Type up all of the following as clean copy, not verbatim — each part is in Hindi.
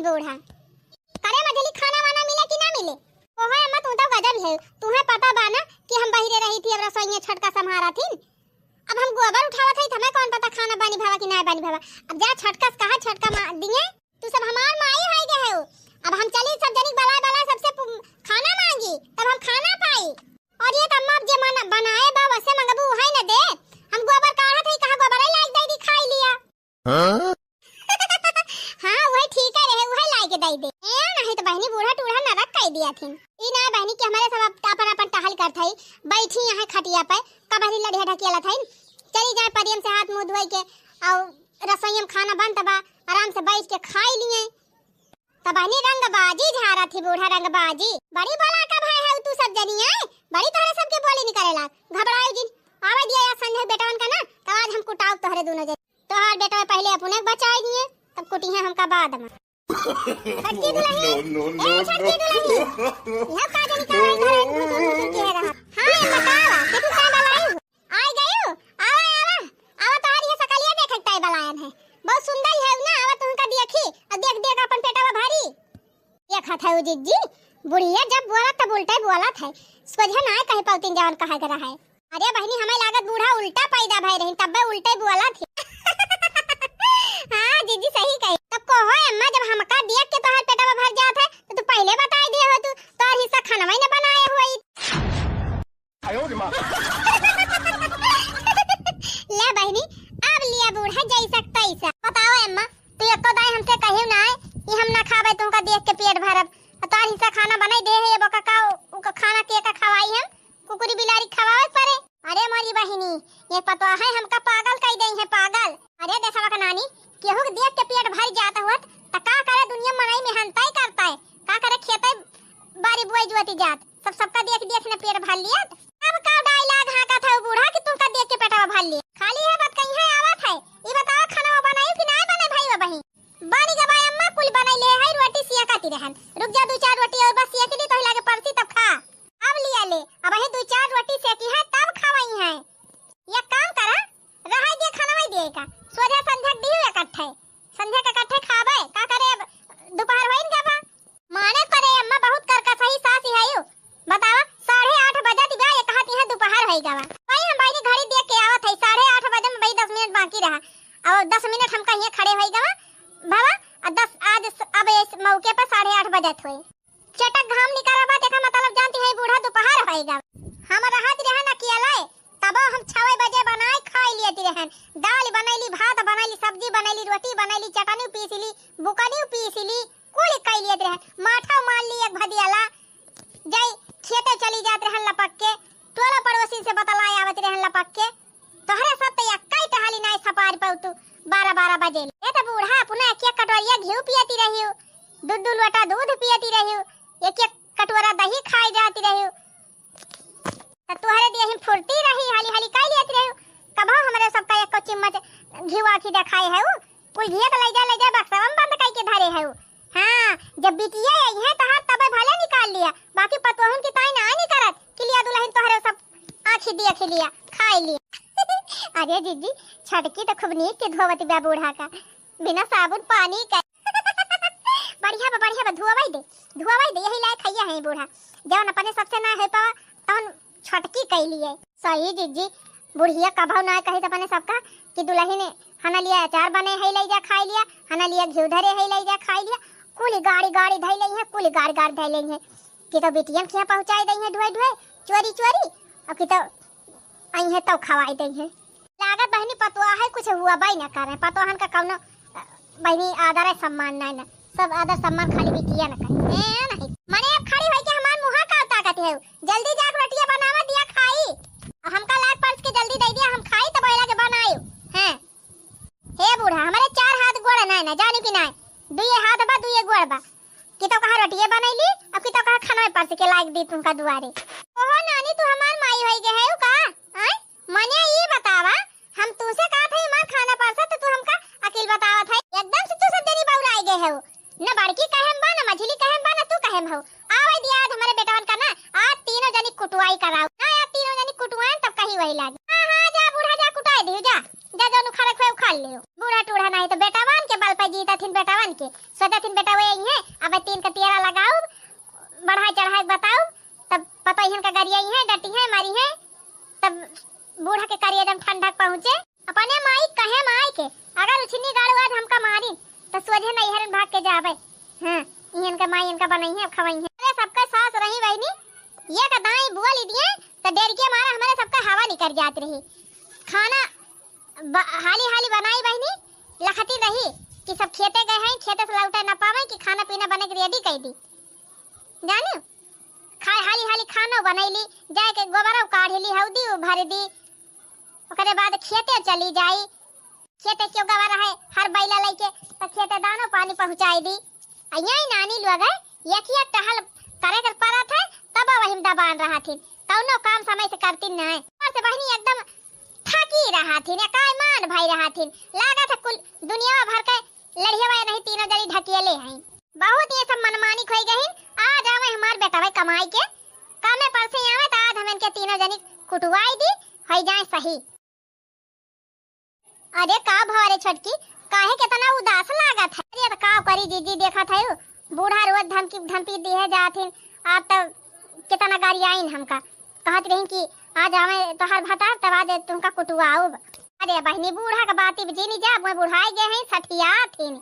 बूढ़ा करे मजली खाना वाना मिले कि ना मिले ओहे अम्मा तू तो गजब है। तुम्हें पता बा ना कि हम बहिरे रही थी अब रसोई में छटका संभारा थी। अब हम गोबर उठावा थी हमें कौन पता खाना पानी भावा कि ना पानी भावा। अब जा छटका कहा छटका दिए तू सब हमार माई है गए हो। अब हम चली सब जनी बला बला सबसे खाना मांगी तब हम खाना पाई। और ये अम्मा अब जे मन बनाए बा वैसे मंगबू है ना दे हम गोबर काढ़ा थी कहा गोबर ही लाइक दई खाई लिया। हां हां वही ठीक है रहे वही लाइक दई दे ए नहीं तो बहनी बूढ़ा टूढ़ा नरक कह दिया थी। ई ना बहनी के हमारे सब अपन अपन टहल कर थई बैठी यहां खटिया पे कबरी लड़िया ढकेला थई चली जाए परियम से हाथ मुंह धोई के और रसोई में खाना बन तबा आराम से बैठ के खाई लिए। तबानी रंगबाजी झारा थी बूढ़ा रंगबाजी बड़ी बोला का भाई है तू सब जनी है बड़ी तोहरे सबके बोली निकलेला घबराओ जिन आवे दिया या संजय बेटवन का ना तो आज हम कुटाव तोहरे दोनों जन तोहर बेटा पहले अपने बचाई दिए तब कुटी है हमका बाद में छटकी दुल्हन नो छटकी दुल्हन यह का जनी का घर के रहा। हां बतावा के तू का बलाई आ गयो आवा आवा तोहर ये सकलिया देखत है बलायन है बहुत सुंदर है ना आवा तुमका देखी और देख देख अपन पेटवा भारी देखत है जिज्जी बुढ़िया जब बोला तब उल्टा बोला था सोझा ना कहे पाउतिन जवान कहा करा है। अरे बहनी हमें लागत बूढ़ा उल्टा पैदा भई रही तब उल्टा बोला थी। हां जीजी सही कही तब को हो अम्मा जब हमका देख के तोहर पेटवा भर जात है तो तू पहले बता दे हो तू तोहर हिस्सा खाना ही ना बनाए हुई। आयो रे मां ले बहनी अब लिया बूढ़ा जैसा तैसा बताओ अम्मा तू एको दाई हमसे कहियो ना कि हम ना खाबे तुमका देख के पेट भरब तोहर हिस्सा खाना बनाई दे है बका का उका खाना के का खवाई हम कुकुरी बिलारी खवावे परे। अरे मोरी बहिनी ये पता है हमका पागल कह गई है पागल। अरे देशवा का नानी केहू के देख के पेट भर जाता हुआ त का करे दुनिया मनाई मेहनत ही करता है का करे खेते बारी बुआई जुआती जात सबका देख देख ने पेट भर लिया। अब का डायलॉग हाका था बूढ़ा कि तुमका देख के पेटवा भर लिया खाली है बात कहीं है आवत है ई बताओ खाना बनाई कि ना बने भाई बहिन बानी का भाई अम्मा कुल बनाई ले है रोटी सिया काती रहन रुक जा दो चार रोटी और बस सिया के लिए तो लागे परसी तब खा अब लिया ले अब है दो चार रोटी सेकी है तब खवाई है। ये काम करा रहा दे खाना वही देगा सोझा संध्या दियो इकट्ठे संध्या का इकट्ठे खावे का करे अब दोपहर होइन गबा माने करे अम्मा बहुत कर का सही सासी है यो बतावा 8:30 बजे दिबा ये कहती है दोपहर होई गवा भाई हम भाई ने घड़ी देख के आवत है 8:30 बजे में भाई 10 मिनट बाकी रहा और 10 मिनट हम कहीं खड़े होई गवा बाबा 10 आज अब इस मौके पर 8:30 बजे हुए चटक घाम निकलवा देखा मतलब जानती है बूढ़ा दोपहर होएगा हम रहत रहन अकेले तब हम 6 बजे बनाए खाई लेती रहन दाल बनैली भात बनैली सब्जी बनैली रोटी बनैली चटनी पीसली बुकनी पीसली कुल खाई लेती रहन माठा मान ली एक भदियाला जय खेते चली जात रहन लपक के टोला पड़ोसी से बतलाए आवत रहन लपक के तोहरे सब त एकई टहाली नाई सपार पउतू 12 बजे ए त बूढ़ा अपना एक कटोरिया घी पियती रहियो दूध लोटा दूध पियती रहियो एक कटोरा दही खाई जाती रहियो त तोहरे देह फुर्ती रही हाली हाली काई लेती रहियो कबो हमरे सबका एक चम्मच घी आखी देखाए है वो कोई घी ले जा बक्सा में बंद काई के धरे है। हां जब बिटिया आई है तहां तब भले खाई लिया। अरे जीजी छटकी तो खूब नीक के धोवत बा बूढ़ा का, बिना साबुन पानी का। बढ़िया बा धुआवाई दे यही लायक खैया है बूढ़ा। जवन अपने सबसे ना है पावा तवन छटकी कैली है। सही जीजी बुढ़िया कभाव ना कही अपने सबका कि दुल्ही ने हना लिया अचार बने है ले जा खाई लिया, हना लिया घी धरे है ले जा खाई लिया, कुली गाड़ी धै लई है, कुली गाड़ी धै लई है कि तो बेटियन के पहुंचाई दई है ढोए चोरी अब कि तो आई है तो खवाई दई है। लागत बहनी पतवा है कुछ हुआ बाई ना करे पतवाहन का कौनो बहनी आदर है सम्मान ना सब आदर सम्मान खाली बिटिया ना करे ए नहीं मने अब खड़ी होई के हमार मुहा का ताकत है जल्दी जाके रोटियां बनावा दिया खाई हमका लाग पर्स के जल्दी दे दिया हम खाई तो बैला के बनायो हैं। हे बूढ़ा हमारे 4 हाथ गोड़ ना जानी कि ना दुए हाथ बा दुए गोड़ बा कि तो कहा रोटियां बनैली अब कि तो कहा खाना पर्स के लाग दी तुमका दुआरे। ओहो नानी तू हमार माई होई गे है का आय मने ये बतावा हम तुसे कहा था मां खाना परसा तो तू हमका अकेल बतावा था एकदम से तू सब देरी बाउर आई गे है न बड़की कहेम बा न मझली कहेम बा न तू कहेम हो आवे दिया आज हमारे बेटवन का ना आज तीनों जनी कुटवाई कराओ ना यार तीनों जनी कुटवाएं तब कहीं वही लाग। हां जा बूढ़ा जा कुटाई दियो जा जो खड़ा खोए खा लियो बूढ़ा टूढ़ा नहीं तो बेटावन के बल पे जीता थिन बेटावन के सदा थिन बेटा वही है अब 3 का तियारा लगाओ बढ़ाई चढ़ाई बताओ तब पता ही का गरिया है डटी है मारी है तब बूढ़ा के करिए एकदम ठंडक पहुंचे अपने माई कहे माई के अगर उछनी गाड़ू आज हमका मारी तो सोझे नहीं हरन भाग के जावे। हां इहन का माई इनका बनाई है खवाई है अरे सबका सास रही बहनी ये का दाई बुआ ली दिए तो डेर के मारा हमारे सबका हवा निकल जात रही खाना हाली बनाई बहनी लखती रही कि सब खेते गए हैं खेते से लौटा ना पावे कि खाना पीना बने के रेडी कर दी जानो खाए हाली खाना बनैली जाए के गोबरा काढ़ली हौदी भर दी ओकरे बाद खेते चली जाई खेते के गोबरा है हर बैला लेके तो खेते दानो पानी पहुंचाई दी अइया नानी लोग है यकिया टहल करे कर पड़ा था तब वही दबान रहा थी कौनो काम समय से करती ना और से बहनी एकदम थकी रहा थी ने काय मान भाई रहा थी लागा था कुल दुनिया भर के लड़िया नहीं तीनों जड़ी ढकेले हैं बहुत ये सब मनमानी खोई गई आज आवे हमार बेटा भाई कमाई के कामे पर से आवे तो आज हम इनके तीनों जनी कुटवाई दी होई जाए सही। अरे का भवरे छटकी काहे कितना उदास लागत है अरे का करी जीजी देखा था बूढ़ा रोज धमकी दिए जाथिन आप तो कितना गाड़ी आइन हमका कहत रही कि आज आवे तो हर भता तब आज तुमका कुटवाओ। अरे बहनी बूढ़ा का बाती जीनी जा मैं बुढ़ाई गए हैं सठिया थिन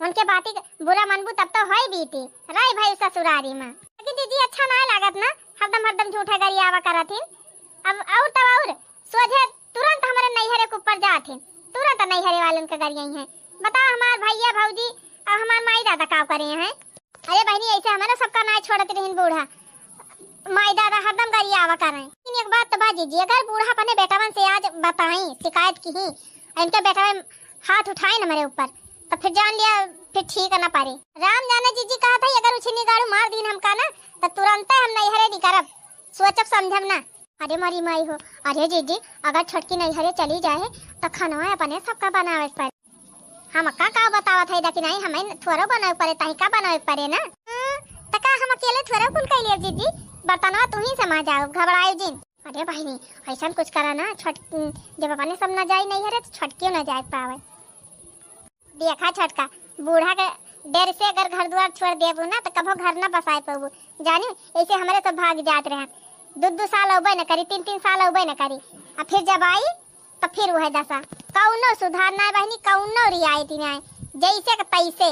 उनके बाती बुरा मनबू तब तो होई बीती रही भाई ससुरारी में कि दीदी अच्छा ना लागत ना हरदम झूठा गाड़ी आवा करथिन अब और तब और सोझे तुरंत हमारे नैहरे के ऊपर जाथिन तुरंत नैहरे वालन का गाड़ी आई है बता हमार भैया भौजी और हमार माई दादा का करे हैं। अरे बहनी ऐसे हमारा सबका ना छोड़त रहिन बूढ़ा माई दादा हरदम गाड़ी आवा कर रहे हैं। एक बात तो बाजी जी अगर बूढ़ा अपने बेटावन से आज बताई शिकायत की ही इनके बेटा हाथ उठाए ना मेरे ऊपर तो फिर जान लिया फिर ठीक ना पारे राम जाने जीजी कहा था अगर उछनी गाड़ू मार दीन हमका ना तो तुरंत हम नैहरे नहीं करब सोचब समझब ना। अरे मारी माई हो अरे जीजी अगर छटकी नैहरे चली जाए तो खाना अपने सबका बनावे पर हम का बतावा था कि नहीं हमें थोड़ा बनावे पड़े तही का बनावे पड़े ना तो का हम अकेले थोड़ा कुल कर लिए जीजी बर्तनवा तुम ही समा जाओ घबराओ जिन। अरे बहनी ऐसा कुछ करा ना छट जब अपने सब न जाए नहीं है तो छटकी न जाए पावे देखा छटका बूढ़ा के डर से अगर घर द्वार छोड़ देबू ना तो कभो घर न बसाए पाबू जानी ऐसे हमारे सब भाग जात रहे 2 साल उबे न करी 3 साल उबे न करी अब फिर जब आई तो फिर वह दशा कौनो सुधार ना बहनी कौनो रियायती ना जैसे के तैसे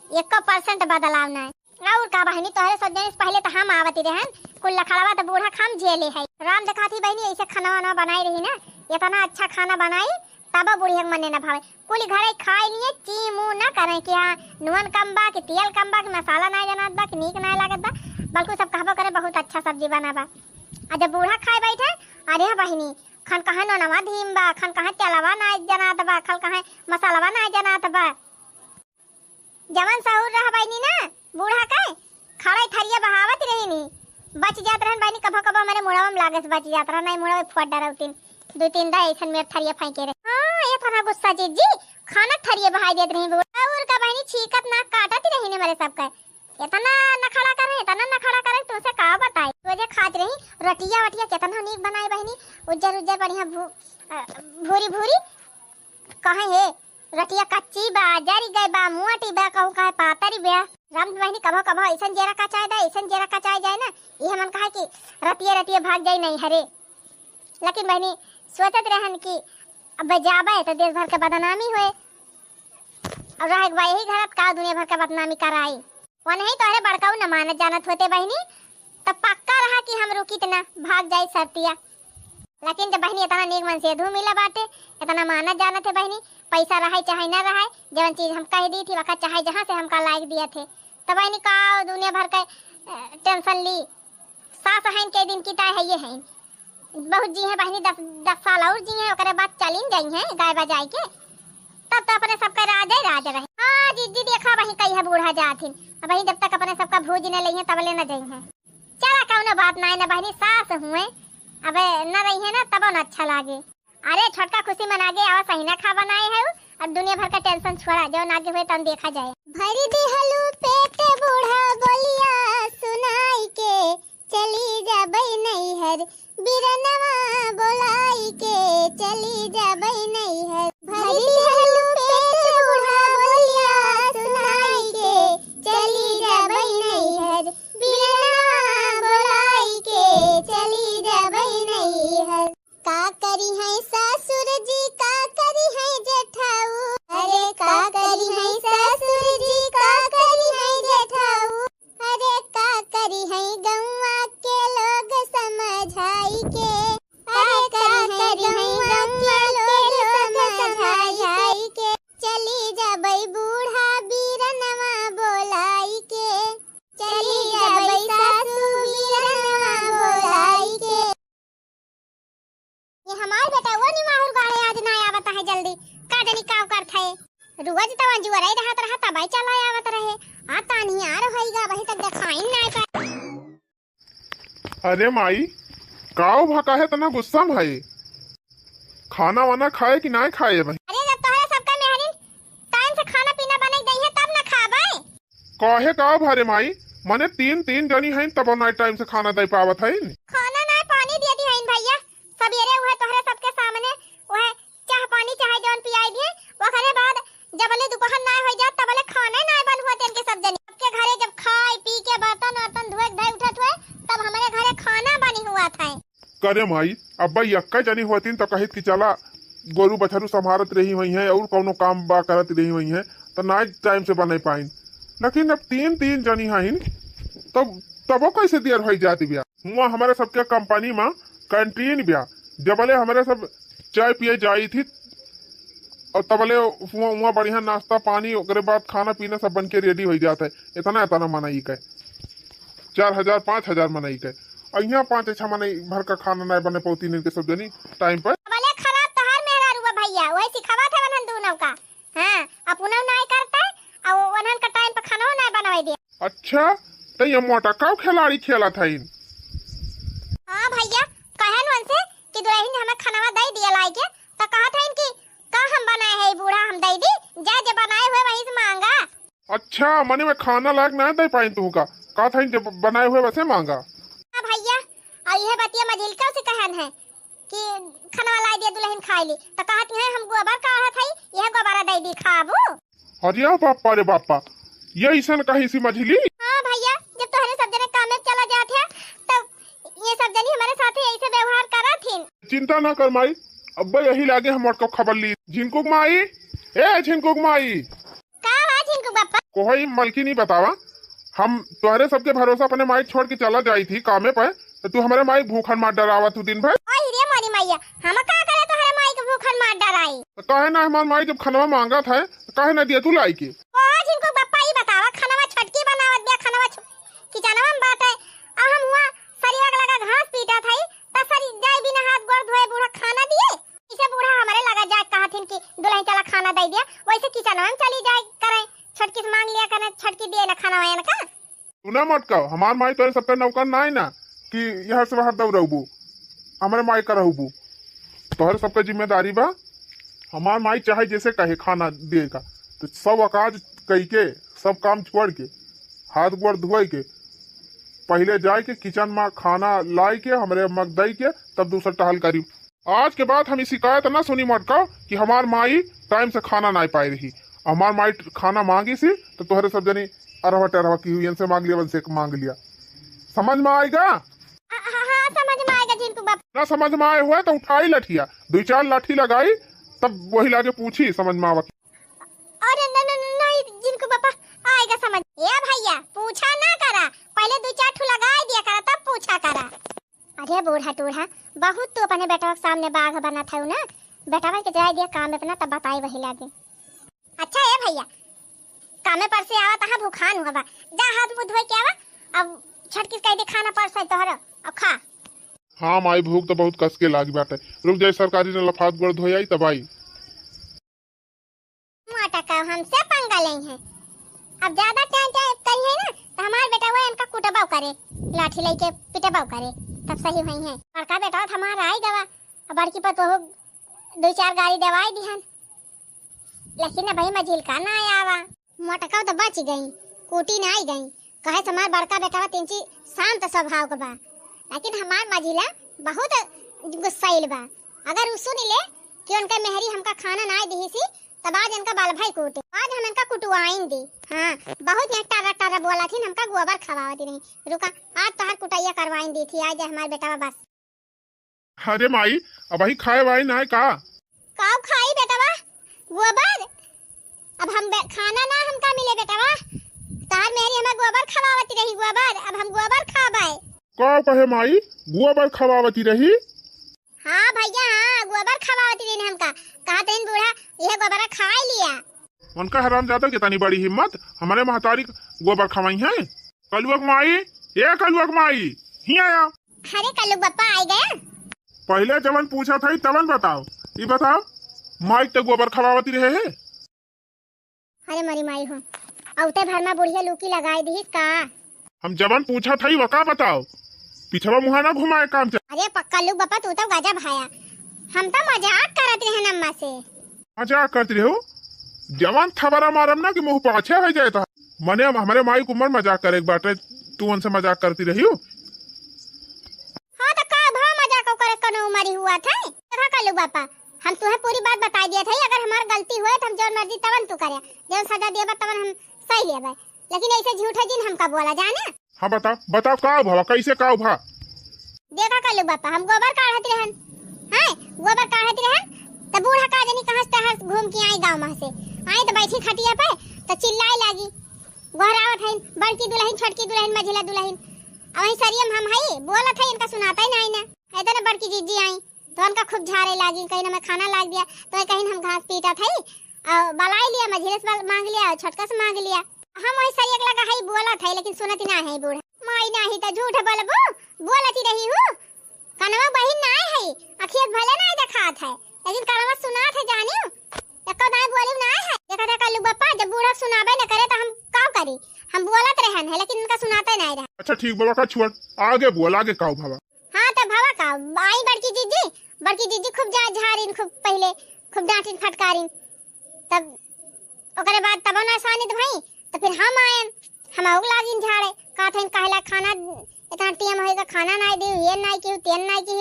1% बदलाव ना और का बहनी तोहरे सजने से पहले तो हम आवती रहन कुल लखड़वा तो बूढ़ा खाम झेले है राम देखा थी बहनी ऐसे खाना वाना बनाई रही ना इतना अच्छा खाना बनाई तब बूढ़ी मने न भावे कुल घरे खाई लिए ची मुंह न करे कि हाँ नून कम बा कि तेल कम बा कि मसाला ना जानत बा कि नीक ना लागत बा बल्कि सब कहबो करे बहुत अच्छा सब्जी बना बा आ जब बूढ़ा खाए बैठे अरे बहनी खन कहा नोनवा धीम बा खन कहा तेलवा ना जनात बा खल कहा मसालावा ना जनात बा जवन सहूर रह बहनी ना बूढ़ा का खड़े थरिया बहावत रही नी बच जात रहन बहनी कभो कभो हमारे मुड़वा में लागस बच जात रह नहीं मुड़वा फट डरौतिन 2-3 दा ऐसन मेरे थरिया फेंके रहे हां ये थाना गुस्सा जीजी खाना थरिया बहाई देत रही बूढ़ा और का बहनी छीकत ना काटत रही ने मेरे सब का इतना नखड़ा करे तुसे का बताई तुझे खात रही रटिया वटिया कितना नीक बनाए बहनी, उज्जर उज्जर बढ़िया भूरी भूरी। कहे हे रटिया कच्ची बा, जरी गई बा, मोटी बा, कहू कहे पातरी बा। राम बहनी कभो कभो ऐसन जेरा कचाय दे, ऐसन जेरा कचाय जाए ना, ये मन कहे कि रतिया रतिया भाग जाए नहीं हरे। लेकिन बहनी सोचत रहन कि अब जाबे तो देश भर के बदनामी होए, और रह गए यही घर का दुनिया भर के बदनामी कराई। वो नहीं तो अरे बड़काऊ न मानत जानत होते बहनी, तब पक्का रहा कि हम रुकी तना भाग जाए सरतिया। लेकिन जब बहनी इतना नेक मन से धू मिला बाटे, इतना मानत जानत है बहनी, पैसा रहे चाहे न रहे, जवन चीज हम कह दी थी वक़्त चाहे जहाँ से हमका लायक दिए थे, तब बहनी का दुनिया भर के टेंशन ली। सास हैं के दिन की ताय है ये हैं, बहुत जी है बहनी, 10 साल और जी है, ओकरे बाद चलिन गई हैं गाय बजाई के, तब तो अपने सबका राज रहे। हाँ जी देखा वही कही है बूढ़ा जाथिन, अब वही जब तक अपने सबका भोज न लई है तब ले न जाई है। चला कौनो बात ना है न बहनी, सास हुए अब न रही है ना तब न अच्छा लागे। अरे छोटका खुशी मना के आवा सही ना खा बनाए है, और दुनिया भर का टेंशन छोड़ा, जो आगे हुए तब देखा जाए। भरी दिहलू पेट बूढ़ा बोलिया सुनाई के, चली जाबई नैहर बिरनवा बोलाई के, चली जाबई नैहर। भरी दिहलू पेट बूढ़ा बोलिया सुनाई के, चली जाबई नैहर बिरनवा बोलाई के, चली जाबई नैहर। का करी है ससुर जी, का करी है जेठाऊ, अरे का करी है ससुर जी, का करी है जेठाऊ, अरे का करी है गौवा के लोग समझाई के, अरे का करी है गौवा के लोग समझाई के, चली जाबई बूढ़ा बीरनवा बोलाई के, चली जाबई सासू बीरनवा बोलाई के। ये हमार बेटा वो नहीं माहुर गाड़े आज ना आवत है जल्दी, का जानी का करत है, रोज तवन जुआई रहत रहा तबाई चला आवत रहे, आता नहीं आ रहीगा वही तक देखाई ना पाए। अरे माई काओ भका है तना गुस्सा भाई, खाना वाना खाए कि ना खाए भाई? अरे जब तोहरे सबका मेहरिन टाइम से खाना पीना बनाई दई है तब ना खाबे। काहे का भरे माई, मने तीन जनी हैं तब ना टाइम से खाना दे पावत है। खाना ना पानी दे दी है भैया, सबेरे वह तोहरे सबके सामने वह चाह पानी चाहे जौन पियाई दिए, ओकरे बाद जबले दोपहर ना हो जात तबले खाना ना बन हुआ तेन के सब जनी सबके घरे जब खाए पी के बर्तन वर्तन धोए धाय उठत हुए तब हमारे घरे खाना बनी हुआ था। करे माई अब्बा यक्का जनी होतीन तो कहित कि चला गोरू बछरू संभारत रही हुई है और कौनो काम बा करत रही हुई है तो ना टाइम से बने पाइन, लेकिन अब तीन जनी हैं तब कैसे देर हो जाती बिया। हुआ हमारे सबके कंपनी में कैंटीन बिया, जबले हमारे सब चाय पिए जाई थी और तबले वहाँ बढ़िया नाश्ता पानी ओकरे बाद खाना पीना सब बन के रेडी हो जाता है। इतना मनाई के 4000 5000 मनाई के, और यहाँ 5-6 मनाई भर का खाना नहीं बने पौती नहीं के सब जनी टाइम पर। भले खराब तो हर मेहरा रुआ भैया वही सिखावा था वनन दोनों का, हां अपना नहीं करता और वनन का टाइम पर खाना नहीं बनवाई दे। अच्छा तो ये मोटा काऊ खिलाड़ी खेला था इन। हां भैया कहन वनसे कि दुल्हन हमें खाना दे दिया लाई के, तो कहा था इनकी का हम बनाए है बूढ़ा हम दे दी, जे बनाए हुए वही से मांगा। अच्छा मने में खाना लायक नहीं दे पाई तू का, कहा था जब बनाए हुए वैसे मांगा। हां भैया और यह बतिया मजिलका से कहन है कि खाना लाई दे दुल्हन खाई ली, तो कहती है हम गोबर का रहा था यह गोबर दे दी खाबू। अरे बापा रे बापा ये ऐसा कहीं सी मझली। हां भैया जब तोहरे सब जने काम में चला जाते हैं तब ये सब जनी हमारे साथ ऐसे व्यवहार करा थी। चिंता ना कर माई, अब्बा यही लागे हम को खबर ली। झिनकुक माई ए झिनकुक माई का बा झिनकुक बापा? कोई मलकी नहीं बतावा, हम तुम्हारे सबके भरोसा अपने माई छोड़ के चला जाई थी कामे पे, तो तू हमारे माई भूखन मार डरावा तू दिन भर। ओए रे मोरी मैया हम का करे तोहरे माई के भूखन मार डराई? तो काहे ना हमार माई जब खाना मांगा था तो काहे ना दिया तू लाई के? ओ झिनकुक बापा ई बतावा खाना छटकी बनावत दिया खाना किचनवा में बात है और हम हुआ सरिया लगा घास पीटा था त सरी जाई बिना हाथ गोड़ धोए बूढ़ा खाना दिए, इसे बूढ़ा हमारे लगा जाए कहथिन कि दुल्हन चला खाना दे दिया, वैसे किचनवा में चली जाए करे छटकी से मांग लिया करे छटकी दिए ना खाना वाया ना का। तू ना मत कहो हमार माई तोरे सबके नौकर ना है ना कि यहाँ से बाहर दौड़बू, हमारे माई का रहबू, तोहरे सबका जिम्मेदारी बा। हमार माई चाहे जैसे कहे खाना देगा तो सब अकाज कही के सब काम छोड़ के हाथ गोड़ धोए के पहले जाए के किचन में खाना लाई के हमरे मग दई के तब दूसरा टहल करी। आज के बाद हम शिकायत ना सुनी मटका कि हमार माई टाइम से खाना ना पाई रही। हमार माई खाना मांगी सी तो तोहरे सब जनी अरहवा टरहवा की हुई से मांग लिया, वन से मांग लिया। समझ में आएगा? हाँ समझ में आएगा जिनको बाप। ना समझ में आए हुआ तो उठाई लठिया, 2-4 लाठी लगाई तब वही लाके पूछी समझ में आवा। अरे नहीं जिनको पापा आएगा समझ। ये भैया पूछा ना करा, पहले 2-4 ठू लगाई दिया करा तब पूछा करा। अरे बूढ़ा टूढ़ा बहुत तू अपने बेटा के सामने बाघ बना था ना, बेटा के जाए दिया काम अपना तब बताई वही लागे। अच्छा है भैया कामे पर से आवा तहां भूखान हुआ बा, जा हाथ मुंह धोए के आवा, अब छटकिस कह दे खाना परसे तोहरा अब खा। हाँ माई भूख तो बहुत कस के लागी बाटे, रुक जाए सरकारी ने लफात गोड़ धोई आई तब आई। मोटा का हमसे पंगा नहीं है, अब ज्यादा टाइम कही है ना तो हमार बेटा वो इनका कुटबाव करे, लाठी लेके पिटबाव करे तब सही हुई है। बड़का बेटा हमारा आई गवा, अब बड़की पर तो 2-4 गाड़ी दवाई दिहन, लेकिन भाई मझिल का ना आवा। मोटका तो बच गई, कूटी ना आई गई, कहे हमार बड़का बेटा तिनची शांत स्वभाव का बा, लेकिन हमार मझिला बहुत गुस्साइल बा। अगर उ सुन ले कि उनका मेहरी हमका खाना ना दी सी तब आज इनका बाल भाई कूटे, आज हम इनका कुटवाइन दी। हाँ बहुत टारा टारा बोला थी, हमका गोबर खवावती नहीं, रुका आज तो हर कुटैया करवाइन दी थी, आज हमारे बेटा बस। अरे माई अब वही खाए वाई ना है का खाई बेटा गोबर, अब हम खाना ना हमका मिले बेटा तार मेरी हमें गोबर खवावती रही, गोबर अब हम गोबर खाबाए। का कहे माई गोबर खवावती रही? हाँ भैया हाँ गोबर खवावती रही हमका, कहा तेन बूढ़ा यह गोबर खा लिया। उनका हरामजादा की तनी बड़ी हिम्मत, हमारे महतारी गोबर खवाई है। कलुआ माई, ये कलुआ माई ही आया। अरे कलुआ बप्पा आ गया। पहले जवन पूछा था तवन बताओ, ये बताओ माई तो गोबर खवावती रहे है। अरे मरी माई हो औते भर में बुढ़िया लूकी लगाई दी का। हम जवन पूछा था वका बताओ, पिछवा मुहा ना घुमाए काम से। अरे पक्का लुक बप्पा तू तो गजब भाया, हम तो मजाक करत रहे अम्मा से। मजाक करती रहो, जवान थबरा मारम ना कि मुंह पाछे हो जाए तो मने हमारे माई को उम्र मजाक करे एक बाटे तू उनसे मजाक करती रही हो। हाँ तो का भा मजाक करे कनो उमरी हुआ था। देखा कलू बापा हम तुम्हें पूरी बात बता दिया था, अगर हमारी गलती हुए तो हम जो मर्जी तवन तू करे, जो सजा देबा तवन हम सही लेबे, लेकिन ऐसे झूठा जिन हमका बोला जाने। हाँ बताओ बताओ का भवा कैसे का भा। देखा कलू बापा हम गोबर काढ़त रहन, हां गोबर काढ़त रहन त बूढ़ा का जनी कहां से हर घूम के आई गांव में से आई तो बैठी खटिया पे तो चिल्लाए लागी, गोहरावत है बड़की दुल्हन छोटकी दुल्हन मझिला दुल्हन, अब वही सरियम हम हई बोलत है इनका सुनाता ही नहीं ना। ऐसा ना बड़की जीजी आई तो उनका खूब झाड़े लागी, कहीं ना मैं खाना लाग दिया तो कहीं हम घास पीटा थे और बलाई लिया, मझिले से मांग लिया और छोटका से मांग लिया, हम वही सरियक लगा है बोला था लेकिन सुनत ना है बूढ़ा। माई नहीं तो झूठ बोलबो बोलती रही हूं, कनवा बहिन ना है अखियत भले ना दिखात है लेकिन कनवा सुनात है जानियो एको दाई बोली ना है। देखा था कल्लू बप्पा जब बूढ़ा सुनाबे न करे तो हम का करी, हम बोलत रहन है लेकिन उनका सुनाता नहीं रहा। अच्छा ठीक बाबा का छोड़ आगे बोल आगे काऊ भवा। हां तो भवा का आई बड़की जीजी खूब झाड़ीन खूब पहले खूब डांटिन फटकारिन, तब ओकरे बाद तब ना सानित भई तो फिर हम आए हम औग लागिन झाड़े कहथन कहला खाना इतना टीम होएगा खाना नहीं दे ये नहीं कि तेन नहीं कि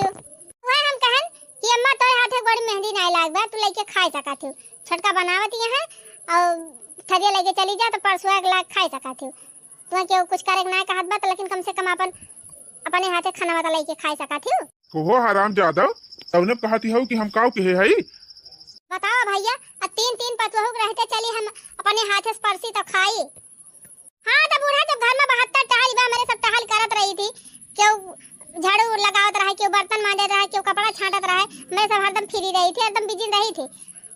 वह हम कहन कि अम्मा तोरे हाथे बड़ी मेहंदी नहीं लागबा तू लेके खाई सकत हो, छोटका बनावत है और थरिया लेके चली जा तो परसों एक लाख खाई सकत हो, तू के कुछ करे ना कहत बा लेकिन कम से कम अपने हाथे खाना वाला लेके खाई सकत हो। को हराम जादा तौने कहती हो कि हम काऊ के हई। बताओ भैया 3 पतवहू रहते चली हम अपने हाथे स्पर्शी तो खाई। हाँ तो बूढ़ा जब घर में 72 टहल बा मेरे सब टहल करत रही थी, क्यों झाड़ू लगावत रहे, क्यों बर्तन मांजत रहे, क्यों कपड़ा छांटत रहे, मैं सब हरदम फ्री रही थी एकदम बिजी रही थी,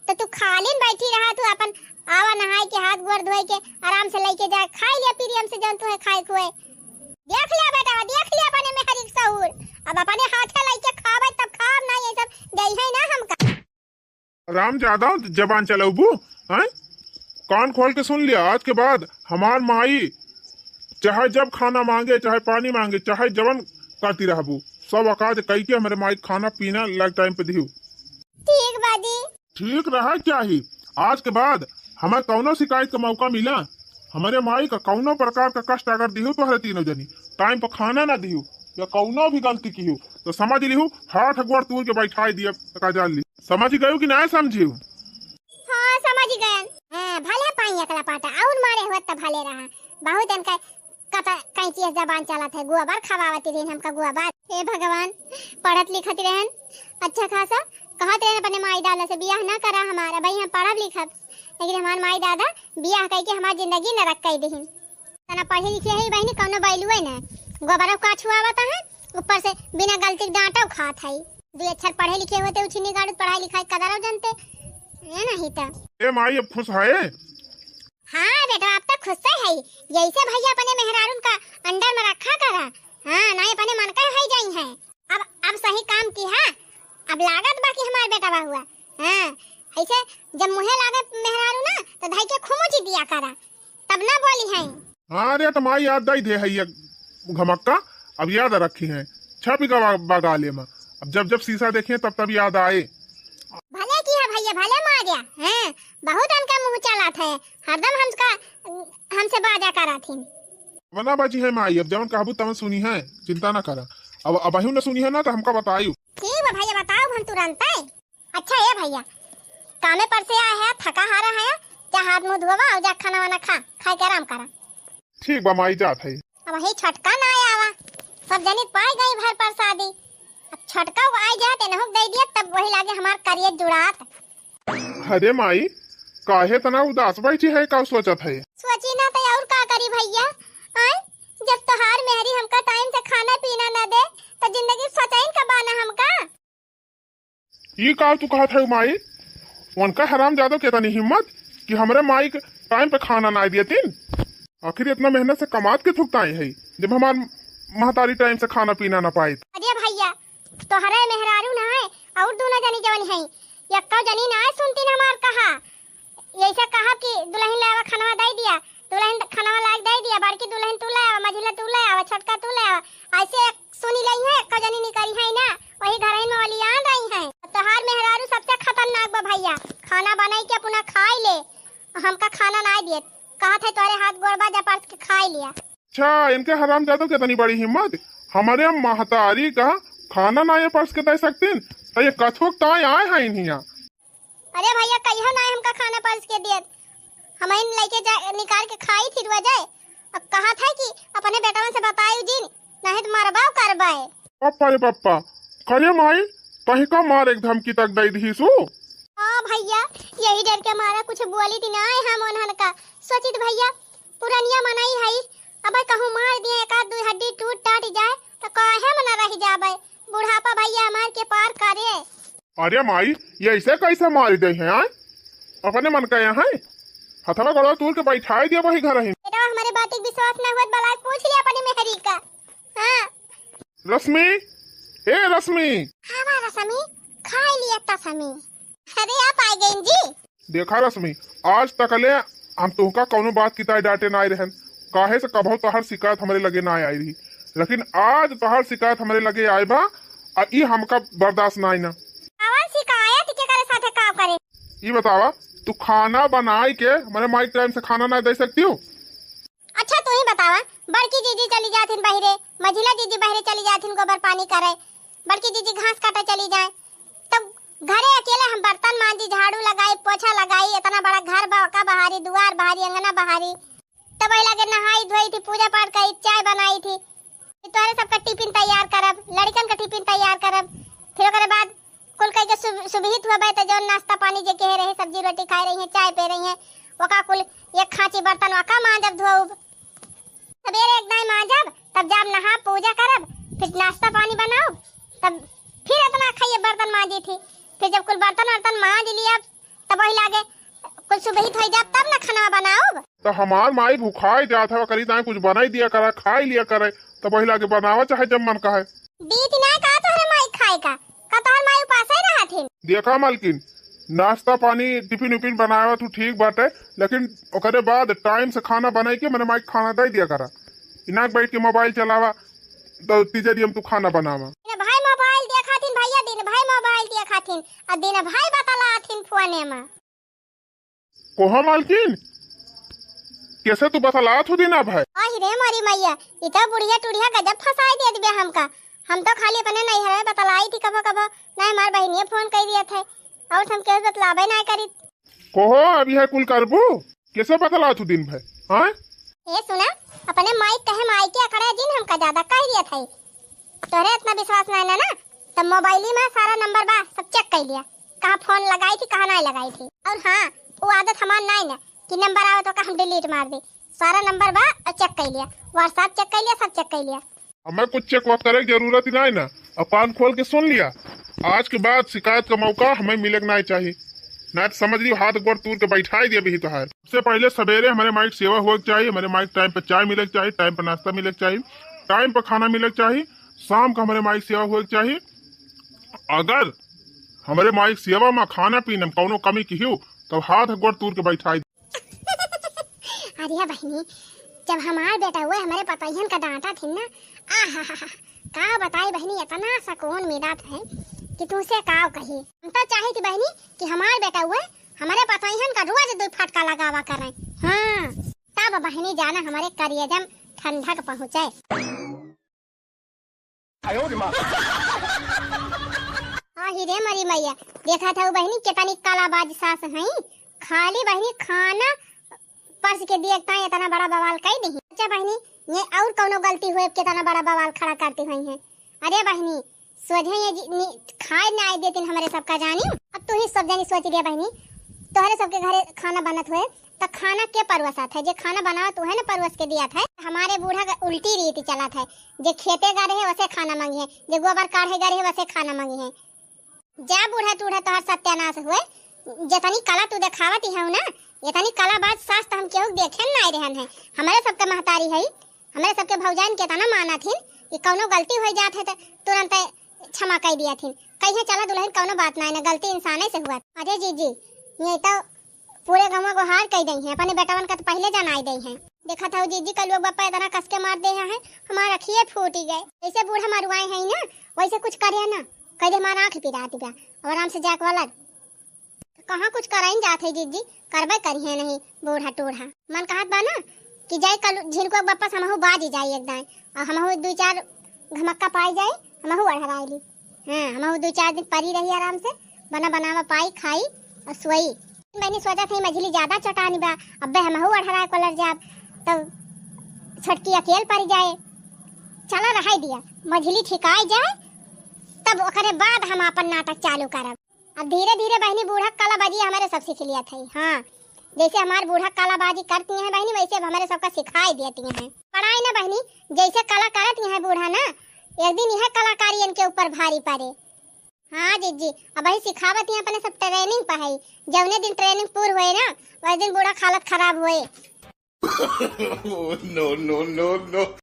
तो तू खाली बैठी रहा तू अपन आवा नहाए के हाथ गोड़ धोए के आराम से लेके जा खाई लिया पीरियम से जन तू है खाए खुए। देख लिया बेटा देख लिया अपने में हर एक सहूर, अब अपने हाथे लेके खावे तब खाब ना ये सब दई है ना हमका। राम ज्यादा जबान चलाऊ हैं, कान खोल के सुन लिया आज के बाद हमार माई चाहे जब खाना मांगे चाहे पानी मांगे चाहे जवन करती रहबू सब अकाज कही के हमारे माई खाना पीना लाइक टाइम पे दियो। ठीक बाजी ठीक रहा क्या ही आज के बाद हमें कौनो शिकायत का मौका मिला हमारे माई का कौनो प्रकार का कष्ट अगर दियो तो हरे तीनों जनी टाइम पर खाना ना दिहू या कौनो भी गलती की तो समझ लिहू हाथ अगवार तूर के बैठाई दिया का जान ली। समझ गयो कि ना समझियो? हाँ समझ गए। हाँ भले पाई एकला पाटा और मारे हुआ तब भले रहा। बहुत इनका कता कई चीज जबान चला था गुआबार खवावती रहन हमका गुआबार। हे भगवान पढ़त लिखत रहन अच्छा खासा कहत रहन अपने माई दादा से बियाह ना करा हमारा भाई हम पढ़ब लिखब लेकिन हमार माई दादा बियाह कई के हमार जिंदगी नरक कई देहिन। तना पढ़े लिखे है बहनी कौनो बैलू है ना गोबर का छुआवता है ऊपर से बिना गलती के डांटा खात है। दो अक्षर पढ़े लिखे होते उछनी गाड़ पढ़ाई लिखाई कदर जानते है नहीं तो ए माई अब खुश है? हाँ बेटा आप तक खुश है यही भैया अपने मेहरारून का अंडर में रखा करा। हाँ नहीं अपने मन का है जाई है अब सही काम की है अब लागत बाकी हमारे बेटा बा हुआ। हाँ ऐसे जब मुहे लागे मेहरारू ना तो धाई के खुमुची दिया करा तब ना बोली है। हाँ अरे तो माई याद दई दे है ये घमक्का अब याद रखी है छपी का बगाले में अब जब जब शीशा देखे तब तब याद आए। भले किया भैया भले मार गया हैं बहुत अनका मुंह चला था हरदम हमसे बाजा करा थी। वना बाजी है माई अब जवन कहबू तवन सुनी है चिंता ना करा अब अबही न सुनी है ना तो हमका बताइयो। ठीक है भैया बताओ हम तुरंत है। अच्छा है भैया कामे पर से आया है थका हारा है जा हाथ मुंह धोवा और जा खाना वाना खा खाए के आराम करा। ठीक बा माई जात है। अब ही छटका ना आवा सब जनी पाई गई भर प्रसादी अब छटका आई जाते न दे दिया तब वही लागे हमार करिए जुड़ात। अरे माई काहे तना उदास बैठी है का सोचत है? सोची ना तो और का करी भैया आय जब तोहार मेहरी हमका टाइम से खाना पीना ना दे तो जिंदगी सचाइन का बाना हमका। ये का तू कहत है माई उनका हराम जादो के तनी हिम्मत कि हमरे माई के टाइम पे खाना ना दिए तीन आखिर इतना मेहनत से कमात के थुकताई है जब हमार महतारी टाइम से खाना पीना ना पाई। अरे भैया तोहरे मेहरारू ना है और दोनों जनी जवन है यक्का जनी ना सुनती ना हमार कहा ऐसा कहा कि दुल्हन लावा खाना दे दिया दुल्हन खाना लायक दे दिया बड़की दुल्हन तू ले आवा मझिला तू ले आवा छोटका तू ले आवा ऐसे सुनी लई है यक्का जनी निकरी है ना वही घर में वाली आ रही है। तोहार मेहरारू सबसे खतरनाक बा भैया खाना बनाई के अपना खाई ले हमका खाना ना दिए कहा थे तोरे हाथ गोड़बा जा पास के खाई लिया। अच्छा इनके हराम जादो के तनी बड़ी हिम्मत हमारे महतारी का खाना ना ये पर्स के दे सकते तो ये कथोक ताई आए हैं इन्हिया। अरे भैया कहियो ना हमका खाना पर्स के दिए हम इन लेके निकाल के खाई थी रुआ जाए अब कहा था कि अपने बेटवा से बताई जी नहीं तो मरबाओ करबाए। पप्पा रे पप्पा करे माई कहीं का मार एक धमकी तक दे दी सु। हाँ भैया यही डर के मारा कुछ बोली थी ना हम उन्हन का सोचित भैया पुरानिया मनाई है अब कहूँ मार दिए एक आध दो हड्डी टूट टाट जाए तो काहे मना रह जाबे बुढ़ापा भैया हमार के पार करे। अरे माई ये ऐसे कैसे मार दे हैं आए अपने मन का यहाँ हथवा गड़वा तूर के बैठाई दिया वही घर है। बेटा हमारे बात एक विश्वास न हुआ बला पूछ लिया अपनी मेहरी का। हाँ रश्मि ए रश्मि हाँ रश्मि खा लिया तस्मी। अरे आप आ गए जी। देखा रश्मि आज तकले हम तुहका कौनो बात की ताई डांटे ना आई रहन काहे से कभो तोहर शिकायत हमारे लगे ना आई रही लेकिन आज तोहर शिकायत हमारे लगे आए बा और ई हमका बर्दाश्त ना आई ना। आवाज शिकायत के करे साथे काम करे ये बतावा तू खाना बनाई के हमारे माई टाइम से खाना ना दे सकती हो? अच्छा तू ही बतावा बड़की जीजी चली जाथिन बहिरे मझिला जीजी बहिरे चली जाथिन गोबर पानी करे बड़की जीजी घास काटे चली जाए तब घरे अकेले हम बर्तन मांजी झाड़ू लगाई पोछा लगाई इतना बड़ा घर का बहारी दुआर बहारी अंगना बहारी तब वही लगे नहाई धोई थी पूजा पाठ करी चाय बनाई थी तोहरे सबका टिफिन तैयार करब लड़कन का टिफिन तैयार करब फिर ओकरे बाद कुल कह के सुबहित हुआ बे तो जो नाश्ता पानी जे कह रहे सब्जी रोटी खा रही है चाय पी रही है ओका कुल एक खांची बर्तन वका मांजब धोब सवेरे एक दाई मांजब तब जब नहा पूजा करब फिर नाश्ता पानी बनाओ तब फिर इतना खाइए बर्तन मांजी थी फिर जब कुल बर्तन वर्तन मांज लिया तब वही लागे कुल सुबहित हो जाब तब ना खाना बनाओ। तो हमार माई भूखाई जात है करी ताई कुछ बनाई दिया करे खाई लिया करे तब वही लागे बनावा चाहे जब मन का है। बीत ना का तोहरे माई खाए का तोहर माई उपास ही रहा थी। देखा मालकिन नाश्ता पानी टिफिन उफिन बनावा तू ठीक बात है लेकिन ओकरे बाद टाइम से खाना बनाई के मैंने माई खाना दे दिया करा इनाक बैठ के मोबाइल चलावा तो तीसरी हम तू खाना बनावा। भाई मोबाइल देखाथिन भैया दिन भाई मोबाइल देखाथिन और दिन भाई बतालाथिन फोने में। कोहा मालकिन कैसे तू बतला तू दिन अब है अहि रे मारी मैया इतना बुढ़िया टुढ़िया गजब फसाई दे दिया हमका। हम तो खाली अपने नहीं है बतलाई थी कभो कभो नहीं हमार बहनिया फोन कर दिया था और हम कैसे बतलावे ना करी कोहो अभी है कुल करबू कैसे बतला तू दिन भर हाँ ये सुना अपने माइक कहे माइक के अकड़े दिन हमका ज्यादा कह दिया था तोरे इतना विश्वास नहीं ना तब मोबाइल में सारा नंबर बा सब चेक कर लिया कहाँ फोन लगाई थी कहाँ नहीं लगाई थी। और हाँ वो आदत हमार नहीं ना कि नंबर आवे तो हम डिलीट मार दे सारा नंबर बा और चेक कर लिया व्हाट्सएप चेक कर लिया सब चेक कर लिया। हमें कुछ चेक वक्त करे की जरूरत ही नहीं ना अब कान खोल के सुन लिया। आज के बाद शिकायत का मौका हमें मिले नहीं चाहिए ना तो समझ लियो हाथ गोड़ तूर के बैठा दिया भी तो है। सबसे पहले सवेरे हमारे माइक सेवा हो चाहिए हमारे माइक टाइम पर चाय मिले चाहिए टाइम पर नाश्ता मिले चाहिए टाइम पर खाना मिले चाहिए शाम का हमारे माइक सेवा हो चाहिए। अगर हमारे माइक सेवा में खाना पीने में कौनो कमी की हो तो हाथ गोड़ तूर के बैठा अरे बहनी जब हमार बेटा हुए हमारे पतोहियन का डांटा थी ना का बताई बहनी इतना सुकून मिला है कि तुमसे काव कही। हम तो चाहे थी बहनी कि हमार बेटा हुए हमारे पतोहियन का रोज 2 फटका लगावा करें। हाँ तब बहनी जाना हमारे करियजम ठंडक पहुँचे। रे मरी मैया देखा था वो बहनी कितनी कालाबाज सास है खाली बहनी खाना पर्स के देखता है इतना बड़ा बवाल कही नहीं। अच्छा बहनी ये और कौनो गलती हुए कितना बड़ा बवाल खड़ा करती हुई है। अरे बहनी सोझे ये खाए ना आए देती हमारे सबका जानी अब तू ही सब जानी सोच रही बहनी तोहरे सबके घरे खाना बनत हुए तो खाना के परवस आता है जो खाना बनावा तू है ना परवस के दिया था। हमारे बूढ़ा का उल्टी रीति चला था जो खेते गा रहे वैसे खाना मांगी है जो गोबर काढ़े गा रहे वैसे खाना मांगी है। जा बूढ़ा टूढ़ा तोहर सत्यानाश हुए जितनी कला तू दिखावत ही है ना इतनी कला बात सास तो हम केहू देखे नहीं रहन है। हमारे सबके महतारी है हमारे सबके भौजान के तना माना थी कि कौनो गलती हो जात है तो तुरंत क्षमा कर दिया थी कहीं चला दुल्हन कौनो बात नहीं ना गलती इंसाने से हुआ। अरे जी ये तो पूरे गाँव को हार कह दी है अपने बेटावन का तो पहले जनाई दी है। देखा था जीजी का लोग बापा इतना कस के मार दे है हमारा अखिए फूट गए जैसे बूढ़ा मरुआए है ना वैसे कुछ करे ना कह दे हमारा आँख पिरा दिया और आराम से जाके वाला कहाँ कुछ कराइन जाते जीजी करबे करिए नहीं बूढ़ा टूढ़ा मन कहत बा ना कि जाए कल झिलको वापस हमहु बाजी जाए एकदम और हमहु 2-4 घमक्का पाई जाए हमहु अढ़ाइली। हाँ हमहु 2-4 दिन परी रही आराम से बना बनावा पाई खाई और सोई। मैंने सोचा थी मछली ज्यादा चटानी बा अब्बे हमहु अढ़ाए कलर जाब तब छटकी अकेल पड़ जाए चला रहा दिया मछली ठिकाई जाए तब ओकरे बाद हम अपन नाटक चालू करब। अब धीरे धीरे बहनी बूढ़ा कालाबाजी हमारे सब सीख लिया था। हाँ जैसे हमारे बूढ़ा कालाबाजी करती हैं बहनी वैसे हमारे सबका सिखाई देती हैं। पढ़ाई ना बहनी जैसे कला करती हैं बूढ़ा ना एक दिन यह कलाकारी इनके ऊपर भारी पड़े। हाँ जीजी अब वही सिखावत है अपने सब ट्रेनिंग पढ़ाई जवने दिन ट्रेनिंग पूर हुए ना वही दिन बूढ़ा हालत खराब हुए। No, no, no, no.